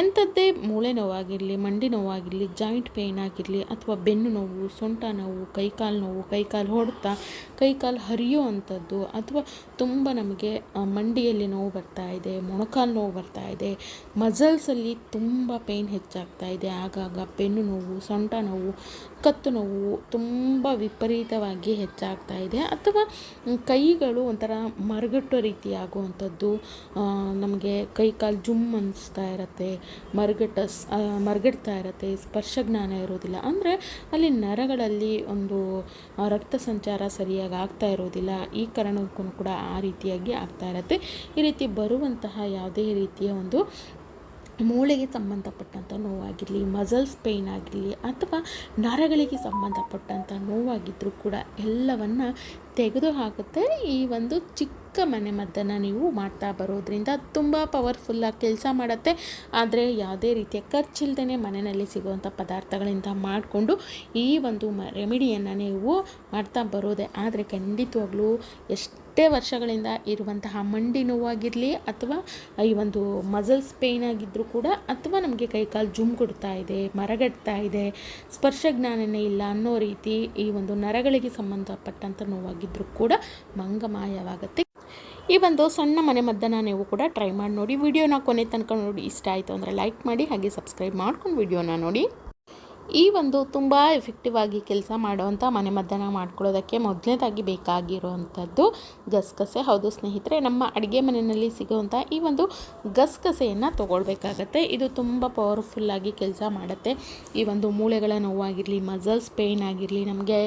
ಎಂಥದ್ದೇ ಮೂಳೆ ನೋವಾಗಿರಲಿ, ಮಂಡಿ ನೋವಾಗಿರಲಿ, joint pain ಆಗಿರಲಿ, ಅಥವಾ ಬೆನ್ನು ನೋವು, ಸೊಂಟ ನೋವು, ಕೈಕಾಲು ನೋವು, ಕೈಕಾಲು ಹೊಡೆತ, ಕೈಕಾಲು ಹರಿಯೋ ಅಂಥದ್ದು, ಅಥವಾ ತುಂಬ ನಮಗೆ ಮಂಡಿಯಲ್ಲಿ ನೋವು ಬರ್ತಾ ಇದೆ, ಮೊಣಕಾಲು ನೋವು ಬರ್ತಾ ಇದೆ, ಮಸಲ್ಸಲ್ಲಿ ತುಂಬ ಪೇಯ್ನ್ ಹೆಚ್ಚಾಗ್ತಾ ಇದೆ, ಆಗಾಗ ಬೆನ್ನು ನೋವು, ಸೊಂಟ ನೋವು, ಕತ್ತು ನೋವು ತುಂಬ ವಿಪರೀತವಾಗಿ ಹೆಚ್ಚಾಗ್ತಾ ಇದೆ, ಅಥವಾ ಕೈಗಳು ಒಂಥರ ಮರಗಟ್ಟೋ ರೀತಿ ಆಗುವಂಥದ್ದು, ನಮಗೆ ಕೈಕಾಲು ಜುಮ್ ಅನಿಸ್ತಾ ಇರುತ್ತೆ, ಮರಗಡ್ತಾ ಇರುತ್ತೆ, ಸ್ಪರ್ಶ ಜ್ಞಾನ ಇರೋದಿಲ್ಲ. ಅಂದರೆ ಅಲ್ಲಿ ನರಗಳಲ್ಲಿ ಒಂದು ರಕ್ತ ಸಂಚಾರ ಸರಿಯಾಗಿ ಆಗ್ತಾ ಇರೋದಿಲ್ಲ. ಈ ಕಾರಣಕ್ಕೂ ಕೂಡ ಆ ರೀತಿಯಾಗಿ ಆಗ್ತಾ ಇರುತ್ತೆ. ಈ ರೀತಿ ಬರುವಂತಹ ಯಾವುದೇ ರೀತಿಯ ಒಂದು ಮೂಳೆಗೆ ಸಂಬಂಧಪಟ್ಟಂಥ ನೋವಾಗಿರಲಿ, ಮಸಲ್ಸ್ ಪೇಯ್ನ್ ಆಗಿರಲಿ, ಅಥವಾ ನರಗಳಿಗೆ ಸಂಬಂಧಪಟ್ಟಂಥ ನೋವಾಗಿದ್ದರೂ ಕೂಡ ಎಲ್ಲವನ್ನು ತೆಗೆದುಹಾಕುತ್ತೆ ಈ ಒಂದು ಚಿಕ್ಕ ಮನೆಮದ್ದನ್ನು ನೀವು ಮಾಡ್ತಾ ಬರೋದ್ರಿಂದ. ತುಂಬ ಪವರ್ಫುಲ್ಲಾಗಿ ಕೆಲಸ ಮಾಡುತ್ತೆ. ಆದರೆ ಯಾವುದೇ ರೀತಿಯ ಖರ್ಚಿಲ್ದೇ ಮನೆಯಲ್ಲಿ ಸಿಗುವಂಥ ಪದಾರ್ಥಗಳಿಂದ ಮಾಡಿಕೊಂಡು ಈ ಒಂದು ರೆಮಿಡಿಯನ್ನು ನೀವು ಮಾಡ್ತಾ ಬರೋದೆ ಆದರೆ ಖಂಡಿತವಾಗ್ಲೂ ಎಷ್ಟೇ ವರ್ಷಗಳಿಂದ ಇರುವಂತಹ ಮಂಡಿ ನೋವಾಗಿರಲಿ, ಅಥವಾ ಈ ಒಂದು ಮಸಲ್ಸ್ ಪೇಯ್ನ್ ಆಗಿದ್ದರೂ ಕೂಡ, ಅಥವಾ ನಮಗೆ ಕೈಕಾಲು ಜುಮ್ ಕೊಡ್ತಾ ಇದೆ, ಮರಗಡ್ತಾ ಇದೆ, ಸ್ಪರ್ಶ ಜ್ಞಾನನೇ ಇಲ್ಲ ಅನ್ನೋ ರೀತಿ ಈ ಒಂದು ನರಗಳಿಗೆ ಸಂಬಂಧಪಟ್ಟಂಥ ನೋವಾಗಿದ್ದರೂ ಕೂಡ ಮಂಗಮಾಯವಾಗುತ್ತೆ. ಈ ಒಂದು ಸಣ್ಣ ಮನೆಮದ್ದನ್ನು ನೀವು ಕೂಡ ಟ್ರೈ ಮಾಡಿ ನೋಡಿ. ವಿಡಿಯೋನ ಕೊನೆ ತನಕ ನೋಡಿ. ಇಷ್ಟ ಆಯಿತು ಅಂದರೆ ಲೈಕ್ ಮಾಡಿ, ಹಾಗೆ ಸಬ್ಸ್ಕ್ರೈಬ್ ಮಾಡ್ಕೊಂಡು ವಿಡಿಯೋನ ನೋಡಿ. ಈ ಒಂದು ತುಂಬ ಎಫೆಕ್ಟಿವ್ ಆಗಿ ಕೆಲಸ ಮಾಡುವಂಥ ಮನೆಮದ್ದನ್ನು ಮಾಡ್ಕೊಳ್ಳೋದಕ್ಕೆ ಮೊದಲನೇದಾಗಿ ಬೇಕಾಗಿರುವಂಥದ್ದು ಗಸಗಸೆ. ಹೌದು ಸ್ನೇಹಿತರೆ, ನಮ್ಮ ಅಡುಗೆ ಮನೆಯಲ್ಲಿ ಸಿಗುವಂಥ ಈ ಒಂದು ಗಸಗಸೆಯನ್ನು ತೊಗೊಳ್ಬೇಕಾಗತ್ತೆ. ಇದು ತುಂಬ ಪವರ್ಫುಲ್ಲಾಗಿ ಕೆಲಸ ಮಾಡುತ್ತೆ. ಈ ಒಂದು ಮೂಳೆಗಳ ನೋವಾಗಿರಲಿ, ಮಸಲ್ಸ್ ಪೇಯ್ನ್ ಆಗಿರಲಿ, ನಮಗೆ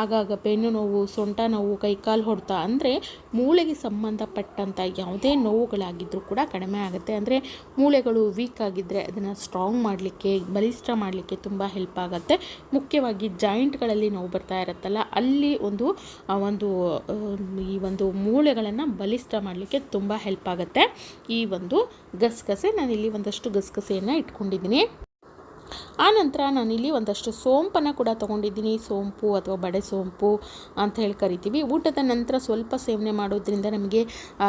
ಆಗಾಗ ಬೆನ್ನು ನೋವು, ಸೊಂಟ ನೋವು, ಕೈಕಾಲು ಹೊಡೆತ, ಅಂದರೆ ಮೂಳೆಗೆ ಸಂಬಂಧಪಟ್ಟಂಥ ಯಾವುದೇ ನೋವುಗಳಾಗಿದ್ದರೂ ಕೂಡ ಕಡಿಮೆ ಆಗುತ್ತೆ. ಅಂದರೆ ಮೂಳೆಗಳು ವೀಕ್ ಆಗಿದ್ದರೆ ಅದನ್ನು ಸ್ಟ್ರಾಂಗ್ ಮಾಡಲಿಕ್ಕೆ, ಬಲಿಷ್ಠ ಮಾಡಲಿಕ್ಕೆ ತುಂಬ ಹೆಲ್ಪ್ ಆಗುತ್ತೆ. ಮುಖ್ಯವಾಗಿ ಜಾಯಿಂಟ್ಗಳಲ್ಲಿ ನೋವು ಬರ್ತಾ ಇರುತ್ತಲ್ಲ, ಅಲ್ಲಿ ಈ ಒಂದು ಮೂಳೆಗಳನ್ನು ಬಲಿಷ್ಠ ಮಾಡಲಿಕ್ಕೆ ತುಂಬ ಹೆಲ್ಪ್ ಆಗುತ್ತೆ ಈ ಒಂದು ಗಸಗಸೆ. ನಾನಿಲ್ಲಿ ಒಂದಷ್ಟು ಗಸಗಸೆಯನ್ನು ಇಟ್ಕೊಂಡಿದ್ದೀನಿ. ಆನಂತರ ನಾನಿಲ್ಲಿ ಒಂದಷ್ಟು ಸೋಂಪನ್ನು ಕೂಡ ತೊಗೊಂಡಿದ್ದೀನಿ. ಸೋಂಪು ಅಥವಾ ಬಡೆ ಸೋಂಪು ಅಂತ ಹೇಳಿ ಕರಿತೀವಿ. ಊಟದ ನಂತರ ಸ್ವಲ್ಪ ಸೇವನೆ ಮಾಡೋದ್ರಿಂದ ನಮಗೆ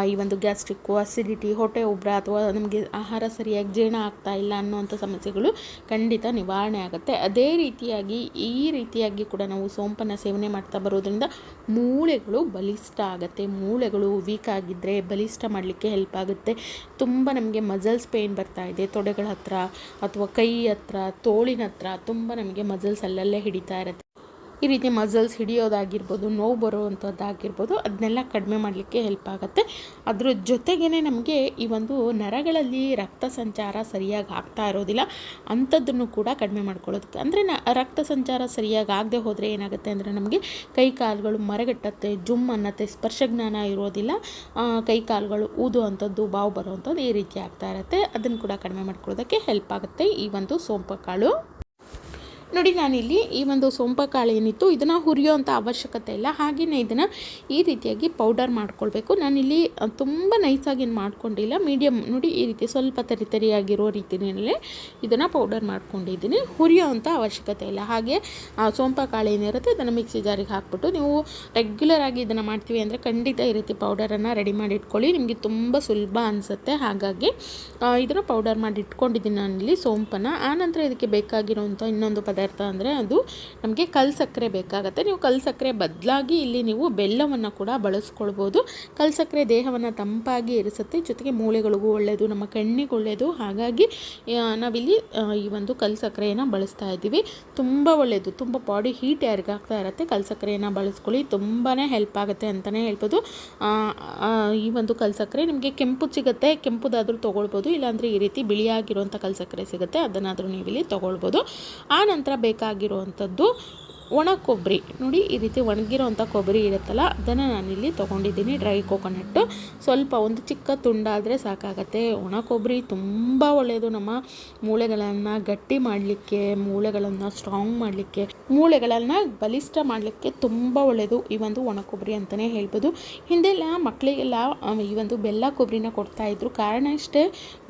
ಈ ಒಂದು ಗ್ಯಾಸ್ಟ್ರಿಕ್ಕು, ಅಸಿಡಿಟಿ, ಹೊಟ್ಟೆ ಉಬ್ಬರ, ಅಥವಾ ನಮಗೆ ಆಹಾರ ಸರಿಯಾಗಿ ಜೀರ್ಣ ಆಗ್ತಾ ಇಲ್ಲ ಅನ್ನೋವಂಥ ಸಮಸ್ಯೆಗಳು ಖಂಡಿತ ನಿವಾರಣೆ ಆಗುತ್ತೆ. ಅದೇ ರೀತಿಯಾಗಿ ಈ ರೀತಿಯಾಗಿ ಕೂಡ ನಾವು ಸೋಂಪನ್ನು ಸೇವನೆ ಮಾಡ್ತಾ ಬರೋದ್ರಿಂದ ಮೂಳೆಗಳು ಬಲಿಷ್ಠ ಆಗುತ್ತೆ. ಮೂಳೆಗಳು ವೀಕ್ ಆಗಿದ್ದರೆ ಬಲಿಷ್ಠ ಮಾಡಲಿಕ್ಕೆ ಹೆಲ್ಪ್ ಆಗುತ್ತೆ. ತುಂಬ ನಮಗೆ ಮಸಲ್ಸ್ ಪೇಯ್ನ್ ಬರ್ತಾ ಇದೆ, ತೊಡೆಗಳ ಹತ್ರ ಅಥವಾ ಕೈ ಹತ್ರ, ತೋಳಿನ ಹತ್ರ ತುಂಬ ನಮಗೆ ಮಸಲ್ಸ್ ಅಲ್ಲಲ್ಲೇ ಹಿಡಿತಾ ಇರುತ್ತೆ. ಈ ರೀತಿ ಮಸಲ್ಸ್ ಹಿಡಿಯೋದಾಗಿರ್ಬೋದು, ನೋವು ಬರುವಂಥದ್ದಾಗಿರ್ಬೋದು, ಅದನ್ನೆಲ್ಲ ಕಡಿಮೆ ಮಾಡಲಿಕ್ಕೆ ಹೆಲ್ಪ್ ಆಗುತ್ತೆ. ಅದ್ರ ಜೊತೆಗೇ ನಮಗೆ ಈ ಒಂದು ನರಗಳಲ್ಲಿ ರಕ್ತ ಸಂಚಾರ ಸರಿಯಾಗಿ ಆಗ್ತಾ ಇರೋದಿಲ್ಲ, ಅಂಥದ್ದನ್ನು ಕೂಡ ಕಡಿಮೆ ಮಾಡ್ಕೊಳ್ಳೋದಕ್ಕೆ. ಅಂದರೆ ರಕ್ತ ಸಂಚಾರ ಸರಿಯಾಗಿ ಆಗದೆ ಹೋದರೆ ಏನಾಗುತ್ತೆ ಅಂದರೆ ನಮಗೆ ಕೈ ಕಾಲುಗಳು ಮರಗಟ್ಟತ್ತೆ, ಜುಮ್ ಅನ್ನತ್ತೆ, ಸ್ಪರ್ಶ ಜ್ಞಾನ ಇರೋದಿಲ್ಲ, ಕೈ ಕಾಲುಗಳು ಊದು ಅಂಥದ್ದು, ಬಾವು ಬರುವಂಥದ್ದು ಈ ರೀತಿ ಆಗ್ತಾ ಇರುತ್ತೆ. ಅದನ್ನು ಕೂಡ ಕಡಿಮೆ ಮಾಡ್ಕೊಳ್ಳೋದಕ್ಕೆ ಹೆಲ್ಪ್ ಆಗುತ್ತೆ ಈ ಒಂದು ಸೋಂಪು ಕಾಳು. ನೋಡಿ, ನಾನಿಲ್ಲಿ ಈ ಒಂದು ಸೋಂಪು ಕಾಳು ಏನಿತ್ತು ಇದನ್ನು ಹುರಿಯೋವಂಥ ಅವಶ್ಯಕತೆ ಇಲ್ಲ. ಹಾಗೆಯೇ ಇದನ್ನು ಈ ರೀತಿಯಾಗಿ ಪೌಡರ್ ಮಾಡ್ಕೊಳ್ಬೇಕು. ನಾನಿಲ್ಲಿ ತುಂಬ ನೈಸಾಗಿ ಏನು ಮಾಡ್ಕೊಂಡಿಲ್ಲ, ಮೀಡಿಯಮ್ ನೋಡಿ ಈ ರೀತಿ ಸ್ವಲ್ಪ ತರಿಯಾಗಿರೋ ರೀತಿಯಲ್ಲೇ ಇದನ್ನು ಪೌಡರ್ ಮಾಡ್ಕೊಂಡಿದ್ದೀನಿ. ಹುರಿಯೋವಂಥ ಅವಶ್ಯಕತೆ ಇಲ್ಲ. ಹಾಗೆ ಸೋಂಪು ಕಾಳು ಏನಿರುತ್ತೆ ಇದನ್ನು ಮಿಕ್ಸಿ ಜಾರಿಗೆ ಹಾಕ್ಬಿಟ್ಟು ನೀವು ರೆಗ್ಯುಲರ್ ಆಗಿ ಇದನ್ನು ಮಾಡ್ತೀವಿ ಅಂದರೆ ಖಂಡಿತ ಈ ರೀತಿ ಪೌಡರನ್ನು ರೆಡಿ ಮಾಡಿ ಇಟ್ಕೊಳ್ಳಿ. ನಿಮಗೆ ತುಂಬ ಸುಲಭ ಅನಿಸುತ್ತೆ. ಹಾಗಾಗಿ ಇದನ್ನು ಪೌಡರ್ ಮಾಡಿ ಇಟ್ಕೊಂಡಿದ್ದೀನಿ ನಾನಿಲ್ಲಿ ಸೋಂಪನ್ನು. ಆನಂತರ ಇದಕ್ಕೆ ಬೇಕಾಗಿರೋವಂಥ ಇನ್ನೊಂದು ಪದಾರ್ಥ ಅಂದರೆ ಅದು ನಮಗೆ ಕಲ್ಲು ಸಕ್ಕರೆ ಬೇಕಾಗುತ್ತೆ. ನೀವು ಕಲ್ಲು ಸಕ್ಕರೆ ಬದಲಾಗಿ ಇಲ್ಲಿ ನೀವು ಬೆಲ್ಲವನ್ನು ಕೂಡ ಬಳಸ್ಕೊಳ್ಬೋದು. ಕಲ್ಲು ಸಕ್ಕರೆ ದೇಹವನ್ನು ತಂಪಾಗಿ ಇರಿಸುತ್ತೆ, ಜೊತೆಗೆ ಮೂಳೆಗಳಿಗೂ ಒಳ್ಳೆಯದು, ನಮ್ಮ ಕಣ್ಣಿಗೆ ಒಳ್ಳೆಯದು. ಹಾಗಾಗಿ ನಾವಿಲ್ಲಿ ಈ ಒಂದು ಕಲ್ಲು ಸಕ್ಕರೆಯನ್ನು ಬಳಸ್ತಾ ಇದ್ದೀವಿ. ತುಂಬ ಒಳ್ಳೆಯದು, ತುಂಬ ಬಾಡಿ ಹೀಟ್ ಯಾರಿಗಾಗ್ತಾ ಇರುತ್ತೆ ಕಲ್ಲು ಸಕ್ಕರೆಯನ್ನು ಬಳಸ್ಕೊಳ್ಳಿ, ತುಂಬಾ ಹೆಲ್ಪ್ ಆಗುತ್ತೆ ಅಂತಲೇ ಹೇಳ್ಬೋದು. ಈ ಒಂದು ಕಲ್ಲು ಸಕ್ಕರೆ ನಿಮಗೆ ಕೆಂಪು ಸಿಗುತ್ತೆ, ಕೆಂಪುದಾದರೂ ತೊಗೊಳ್ಬೋದು, ಇಲ್ಲಾಂದರೆ ಈ ರೀತಿ ಬಿಳಿಯಾಗಿರುವಂಥ ಕಲ್ಲು ಸಕ್ಕರೆ ಸಿಗುತ್ತೆ, ಅದನ್ನಾದರೂ ನೀವು ಇಲ್ಲಿ ತೊಗೊಳ್ಬೋದು. ಆ ನಂತರ ಬೇಕಾಗಿರುವಂಥದ್ದು ಒಣ ಕೊಬ್ಬರಿ. ನೋಡಿ ಈ ರೀತಿ ಒಣಗಿರೋವಂಥ ಕೊಬ್ಬರಿ ಇರುತ್ತಲ್ಲ, ಅದನ್ನು ನಾನಿಲ್ಲಿ ತೊಗೊಂಡಿದ್ದೀನಿ. ಡ್ರೈ ಕೋಕೋನಟ್ಟು ಸ್ವಲ್ಪ ಒಂದು ಚಿಕ್ಕ ತುಂಡಾದರೆ ಸಾಕಾಗತ್ತೆ. ಒಣ ಕೊಬ್ಬರಿ ತುಂಬ ಒಳ್ಳೆಯದು, ನಮ್ಮ ಮೂಳೆಗಳನ್ನು ಗಟ್ಟಿ ಮಾಡಲಿಕ್ಕೆ, ಮೂಳೆಗಳನ್ನು ಸ್ಟ್ರಾಂಗ್ ಮಾಡಲಿಕ್ಕೆ, ಮೂಳೆಗಳನ್ನು ಬಲಿಷ್ಠ ಮಾಡಲಿಕ್ಕೆ ತುಂಬ ಒಳ್ಳೆಯದು ಈ ಒಂದು ಒಣ ಕೊಬ್ಬರಿ ಅಂತಲೇ ಹೇಳ್ಬೋದು. ಹಿಂದೆಲ್ಲ ಮಕ್ಕಳಿಗೆಲ್ಲ ಈ ಒಂದು ಬೆಲ್ಲ ಕೊಬ್ಬರಿನ ಕೊಡ್ತಾಯಿದ್ರು. ಕಾರಣ ಇಷ್ಟೇ,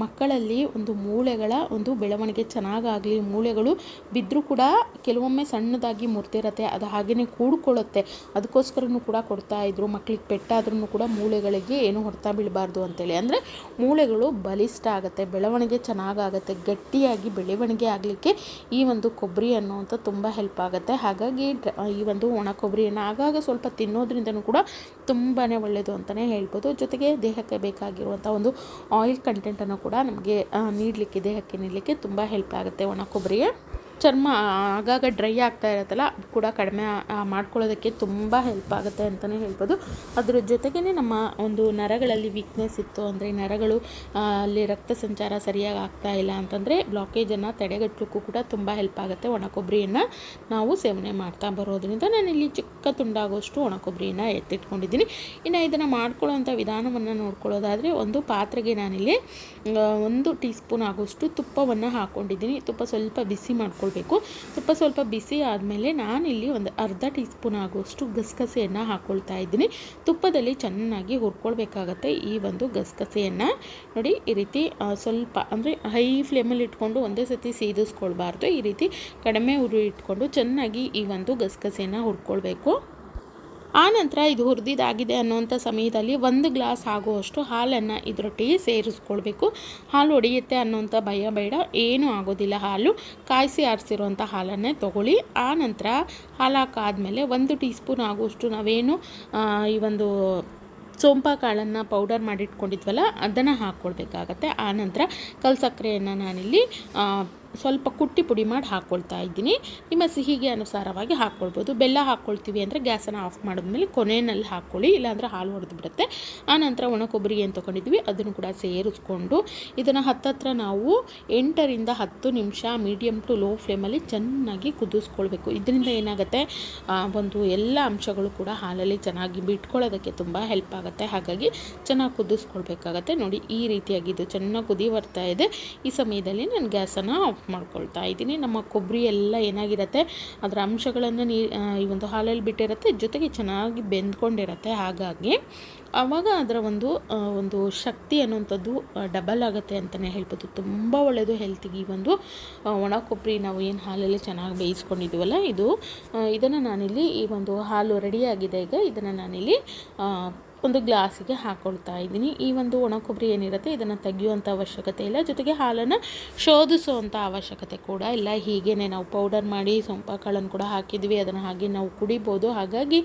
ಮಕ್ಕಳಲ್ಲಿ ಒಂದು ಮೂಳೆಗಳ ಒಂದು ಬೆಳವಣಿಗೆ ಚೆನ್ನಾಗಾಗಲಿ, ಮೂಳೆಗಳು ಬಿದ್ದರೂ ಕೂಡ ಕೆಲವೊಮ್ಮೆ ಸಣ್ಣದಾಗಿ ಕೊಡ್ತಿರತ್ತೆ, ಅದು ಹಾಗೆಯೇ ಕೂಡ್ಕೊಳ್ಳುತ್ತೆ. ಅದಕ್ಕೋಸ್ಕರನೂ ಕೂಡ ಕೊಡ್ತಾಯಿದ್ರು. ಮಕ್ಕಳಿಗೆ ಪೆಟ್ಟಾದ್ರೂ ಕೂಡ ಮೂಳೆಗಳಿಗೆ ಏನು ಹೊಡೆತ ಬೀಳಬಾರ್ದು ಅಂತೇಳಿ. ಅಂದರೆ ಮೂಳೆಗಳು ಬಲಿಷ್ಠ ಆಗುತ್ತೆ, ಬೆಳವಣಿಗೆ ಚೆನ್ನಾಗಾಗುತ್ತೆ, ಗಟ್ಟಿಯಾಗಿ ಬೆಳವಣಿಗೆ ಆಗಲಿಕ್ಕೆ ಈ ಒಂದು ಕೊಬ್ಬರಿ ಅನ್ನುವಂಥ ತುಂಬ ಹೆಲ್ಪ್ ಆಗುತ್ತೆ. ಹಾಗಾಗಿ ಈ ಒಂದು ಒಣ ಕೊಬ್ಬರಿಯನ್ನು ಆಗಾಗ ಸ್ವಲ್ಪ ತಿನ್ನೋದ್ರಿಂದನೂ ಕೂಡ ತುಂಬಾ ಒಳ್ಳೆಯದು ಅಂತಲೇ ಹೇಳ್ಬೋದು. ಜೊತೆಗೆ ದೇಹಕ್ಕೆ ಬೇಕಾಗಿರುವಂಥ ಒಂದು ಆಯಿಲ್ ಕಂಟೆಂಟನ್ನು ಕೂಡ ನಮಗೆ ನೀಡಲಿಕ್ಕೆ, ದೇಹಕ್ಕೆ ನೀಡಲಿಕ್ಕೆ ತುಂಬ ಹೆಲ್ಪ್ ಆಗುತ್ತೆ ಒಣ ಕೊಬ್ಬರಿ. ಚರ್ಮ ಆಗಾಗ ಡ್ರೈ ಆಗ್ತಾ ಇರುತ್ತಲ್ಲ, ಅದು ಕೂಡ ಕಡಿಮೆ ಮಾಡ್ಕೊಳ್ಳೋದಕ್ಕೆ ತುಂಬ ಹೆಲ್ಪ್ ಆಗುತ್ತೆ ಅಂತಲೇ ಹೇಳ್ಬೋದು. ಅದರ ಜೊತೆಗೇ ನಮ್ಮ ಒಂದು ನರಗಳಲ್ಲಿ ವೀಕ್ನೆಸ್ ಇತ್ತು ಅಂದರೆ, ನರಗಳು ಅಲ್ಲಿ ರಕ್ತ ಸಂಚಾರ ಸರಿಯಾಗಿ ಆಗ್ತಾ ಇಲ್ಲ ಅಂತಂದರೆ ಬ್ಲಾಕೇಜನ್ನು ತಡೆಗಟ್ಟಲಿಕ್ಕೂ ಕೂಡ ತುಂಬ ಹೆಲ್ಪ್ ಆಗುತ್ತೆ ಒಣ ಕೊಬ್ಬರಿಯನ್ನು ನಾವು ಸೇವನೆ ಮಾಡ್ತಾ ಬರೋದ್ರಿಂದ. ನಾನಿಲ್ಲಿ ಚಿಕ್ಕ ತುಂಡಾಗೋಷ್ಟು ಒಣ ಕೊಬ್ಬರಿಯನ್ನು ಎತ್ತಿಟ್ಕೊಂಡಿದ್ದೀನಿ. ಇನ್ನು ಇದನ್ನು ಮಾಡ್ಕೊಳ್ಳೋವಂಥ ವಿಧಾನವನ್ನು ನೋಡ್ಕೊಳ್ಳೋದಾದರೆ, ಒಂದು ಪಾತ್ರೆಗೆ ನಾನಿಲ್ಲಿ 1 ಟೀ ಸ್ಪೂನ್ ಆಗೋಷ್ಟು ತುಪ್ಪವನ್ನು ಹಾಕ್ಕೊಂಡಿದ್ದೀನಿ. ತುಪ್ಪ ಸ್ವಲ್ಪ ಬಿಸಿ ಮಾಡ್ಕೊಳ್ಬೇಕು. ತುಪ್ಪ ಸ್ವಲ್ಪ ಬಿಸಿ ಆದಮೇಲೆ ನಾನಿಲ್ಲಿ ಒಂದು ಅರ್ಧ ಟೀ ಸ್ಪೂನ್ ಆಗುವಷ್ಟು ಗಸಗಸೆಯನ್ನು ಹಾಕ್ಕೊಳ್ತಾ ಇದ್ದೀನಿ. ತುಪ್ಪದಲ್ಲಿ ಚೆನ್ನಾಗಿ ಹುರ್ಕೊಳ್ಬೇಕಾಗತ್ತೆ ಈ ಒಂದು ಗಸಗಸೆಯನ್ನು. ನೋಡಿ, ಈ ರೀತಿ ಸ್ವಲ್ಪ ಅಂದರೆ ಹೈ ಫ್ಲೇಮಲ್ಲಿ ಇಟ್ಕೊಂಡು ಒಂದೇ ಸತಿ ಸೀದಿಸ್ಕೊಳ್ಬಾರ್ದು. ಈ ರೀತಿ ಕಡಿಮೆ ಉರಿ ಇಟ್ಕೊಂಡು ಚೆನ್ನಾಗಿ ಈ ಒಂದು ಗಸಗಸೆಯನ್ನು ಹುರ್ಕೊಳ್ಬೇಕು. ಆನಂತರ ಇದು ಹುರಿದಿದ್ದಾಗಿದೆ ಅನ್ನೋಂಥ ಸಮಯದಲ್ಲಿ 1 ಗ್ಲಾಸ್ ಆಗುವಷ್ಟು ಹಾಲನ್ನು ಇದರೊಟ್ಟಿಗೆ ಸೇರಿಸ್ಕೊಳ್ಬೇಕು. ಹಾಲು ಒಡೆಯುತ್ತೆ ಅನ್ನೋಂಥ ಭಯ ಬೇಡ, ಏನೂ ಆಗೋದಿಲ್ಲ. ಹಾಲು ಕಾಯಿಸಿ ಆರಿಸಿರುವಂಥ ಹಾಲನ್ನೇ ತೊಗೊಳ್ಳಿ. ಆನಂತರ ಹಾಲು ಹಾಕಾದ್ಮೇಲೆ 1 ಟೀ ಸ್ಪೂನ್ ಆಗುವಷ್ಟು ನಾವೇನು ಈ ಒಂದು ಸೋಂಪ ಕಾಳನ್ನು ಪೌಡರ್ ಮಾಡಿಟ್ಕೊಂಡಿದ್ವಲ್ಲ, ಅದನ್ನು ಹಾಕ್ಕೊಳ್ಬೇಕಾಗತ್ತೆ. ಆನಂತರ ಕಲ್ಲು ಸಕ್ಕರೆಯನ್ನು ನಾನಿಲ್ಲಿ ಸ್ವಲ್ಪ ಕುಟ್ಟಿ ಪುಡಿ ಮಾಡಿ ಹಾಕ್ಕೊಳ್ತಾ ಇದ್ದೀನಿ. ನಿಮ್ಮ ಸಿಹಿಗೆ ಅನುಸಾರವಾಗಿ ಹಾಕ್ಕೊಳ್ಬೋದು. ಬೆಲ್ಲ ಹಾಕ್ಕೊಳ್ತೀವಿ ಅಂದರೆ ಗ್ಯಾಸನ್ನು ಆಫ್ ಮಾಡಿದ್ಮೇಲೆ ಕೊನೆಯಲ್ಲಿ ಹಾಕ್ಕೊಳ್ಳಿ, ಇಲ್ಲಾಂದರೆ ಹಾಲು ಹೊಡೆದು ಬಿಡುತ್ತೆ. ಆನಂತರ ಒಣ ಕೊಬ್ಬರಿ ಏನು ತೊಗೊಂಡಿದ್ವಿ ಅದನ್ನು ಕೂಡ ಸೇರಿಸ್ಕೊಂಡು ಇದನ್ನು ಹತ್ತತ್ರ ನಾವು 8 ರಿಂದ 10 ನಿಮಿಷ ಮೀಡಿಯಮ್ ಟು ಲೋ ಫ್ಲೇಮಲ್ಲಿ ಚೆನ್ನಾಗಿ ಕುದಿಸ್ಕೊಳ್ಬೇಕು. ಇದರಿಂದ ಏನಾಗುತ್ತೆ, ಒಂದು ಎಲ್ಲ ಅಂಶಗಳು ಕೂಡ ಹಾಲಲ್ಲಿ ಚೆನ್ನಾಗಿ ಬಿಟ್ಕೊಳ್ಳೋದಕ್ಕೆ ತುಂಬ ಹೆಲ್ಪ್ ಆಗುತ್ತೆ. ಹಾಗಾಗಿ ಚೆನ್ನಾಗಿ ಕುದಿಸ್ಕೊಳ್ಬೇಕಾಗತ್ತೆ. ನೋಡಿ, ಈ ರೀತಿಯಾಗಿ ಇದು ಚೆನ್ನಾಗಿ ಕುದಿ ಬರ್ತಾ ಇದೆ. ಈ ಸಮಯದಲ್ಲಿ ನಾನು ಗ್ಯಾಸನ್ನು ಆಫ್ ಮಾಡ್ಕೊಳ್ತಾ ಇದ್ದೀನಿ. ನಮ್ಮ ಕೊಬ್ಬರಿ ಎಲ್ಲ ಏನಾಗಿರುತ್ತೆ, ಅದರ ಅಂಶಗಳನ್ನು ಈ ಒಂದು ಹಾಲಲ್ಲಿ ಬಿಟ್ಟಿರುತ್ತೆ, ಜೊತೆಗೆ ಚೆನ್ನಾಗಿ ಬೆಂದ್ಕೊಂಡಿರುತ್ತೆ. ಹಾಗಾಗಿ ಆವಾಗ ಅದರ ಒಂದು ಶಕ್ತಿ ಅನ್ನುವಂಥದ್ದು ಡಬಲ್ ಆಗುತ್ತೆ ಅಂತಲೇ ಹೇಳ್ಬೋದು. ತುಂಬ ಒಳ್ಳೆಯದು ಹೆಲ್ತಿಗೆ ಈ ಒಂದು ಒಣ ಕೊಬ್ಬರಿ. ನಾವು ಏನು ಹಾಲಲ್ಲಿ ಚೆನ್ನಾಗಿ ಬೇಯಿಸ್ಕೊಂಡಿದ್ದೀವಲ್ಲ, ಇದನ್ನು ನಾನಿಲ್ಲಿ ಈ ಒಂದು ಹಾಲು ರೆಡಿಯಾಗಿದೆ. ಈಗ ಇದನ್ನು ನಾನಿಲ್ಲಿ ಒಂದು ಗ್ಲಾಸಿಗೆ ಹಾಕ್ಕೊಳ್ತಾ ಇದ್ದೀನಿ. ಈ ಒಂದು ಒಣ ಕೊಬ್ಬರಿ ಏನಿರುತ್ತೆ ಇದನ್ನು ತೆಗೆಯುವಂಥ ಅವಶ್ಯಕತೆ ಇಲ್ಲ, ಜೊತೆಗೆ ಹಾಲನ್ನು ಶೋಧಿಸುವಂಥ ಅವಶ್ಯಕತೆ ಕೂಡ ಇಲ್ಲ. ಹೀಗೇ ನಾವು ಪೌಡರ್ ಮಾಡಿ ಸೊಂಪ ಕಾಳನ್ನು ಕೂಡ ಹಾಕಿದ್ವಿ, ಅದನ್ನು ಹಾಗೆ ನಾವು ಕುಡಿಬೋದು. ಹಾಗಾಗಿ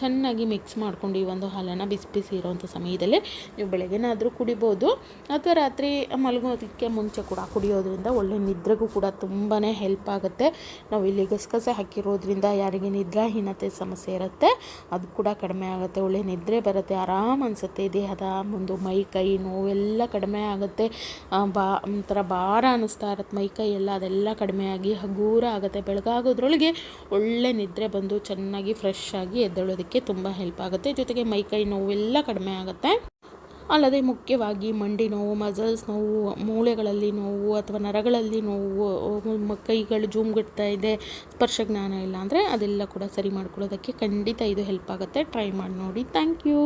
ಚೆನ್ನಾಗಿ ಮಿಕ್ಸ್ ಮಾಡ್ಕೊಂಡು ಈ ಒಂದು ಹಾಲನ್ನು ಬಿಸಿ ಬಿಸಿ ಇರೋವಂಥ ಸಮಯದಲ್ಲೇ ನೀವು ಬೆಳಗ್ಗೆನಾದರೂ ಕುಡಿಬೋದು, ಅಥವಾ ರಾತ್ರಿ ಮಲಗೋದಕ್ಕೆ ಮುಂಚೆ ಕೂಡ ಕುಡಿಯೋದ್ರಿಂದ ಒಳ್ಳೆ ನಿದ್ರೆಗೂ ಕೂಡ ತುಂಬಾ ಹೆಲ್ಪ್ ಆಗುತ್ತೆ. ನಾವು ಇಲ್ಲಿ ಗಸಗಸೆ ಹಾಕಿರೋದ್ರಿಂದ ಯಾರಿಗೆ ನಿದ್ರಾಹೀನತೆ ಸಮಸ್ಯೆ ಇರುತ್ತೆ ಅದು ಕೂಡ ಕಡಿಮೆ ಆಗುತ್ತೆ, ಒಳ್ಳೆ ನಿದ್ರೆ ಬರುತ್ತೆ, ಆರಾಮ್ ಅನಿಸುತ್ತೆ. ದೇಹದ ಒಂದು ಮೈ ಕೈ ನೋವೆಲ್ಲ ಕಡಿಮೆ ಆಗುತ್ತೆ. ಒಂಥರ ಭಾರ ಅನ್ನಿಸ್ತಾ ಇರುತ್ತೆ ಮೈ ಕೈ ಎಲ್ಲ, ಅದೆಲ್ಲ ಕಡಿಮೆ ಆಗಿ ಹಗೂರ ಆಗುತ್ತೆ. ಬೆಳಗಾಗೋದ್ರೊಳಗೆ ಒಳ್ಳೆ ನಿದ್ರೆ ಬಂದು ಚೆನ್ನಾಗಿ ಫ್ರೆಶ್ ಆಗಿ ಎದ್ದೇಳೋದಕ್ಕೆ ತುಂಬ ಹೆಲ್ಪ್ ಆಗುತ್ತೆ. ಜೊತೆಗೆ ಮೈ ಕೈ ನೋವೆಲ್ಲ ಕಡಿಮೆ ಆಗುತ್ತೆ. ಅಲ್ಲದೆ ಮುಖ್ಯವಾಗಿ ಮಂಡಿ ನೋವು, ಮಸಲ್ಸ್ ನೋವು, ಮೂಳೆಗಳಲ್ಲಿ ನೋವು ಅಥವಾ ನರಗಳಲ್ಲಿ ನೋವು, ಕೈಗಳು ಜೂಮ್ಗಟ್ತಾ ಇದೆ, ಸ್ಪರ್ಶ ಜ್ಞಾನ ಇಲ್ಲ ಅಂದರೆ ಅದೆಲ್ಲ ಕೂಡ ಸರಿ ಮಾಡ್ಕೊಳ್ಳೋದಕ್ಕೆ ಖಂಡಿತ ಇದು ಹೆಲ್ಪ್ ಆಗುತ್ತೆ. ಟ್ರೈ ಮಾಡಿ ನೋಡಿ. Thank you.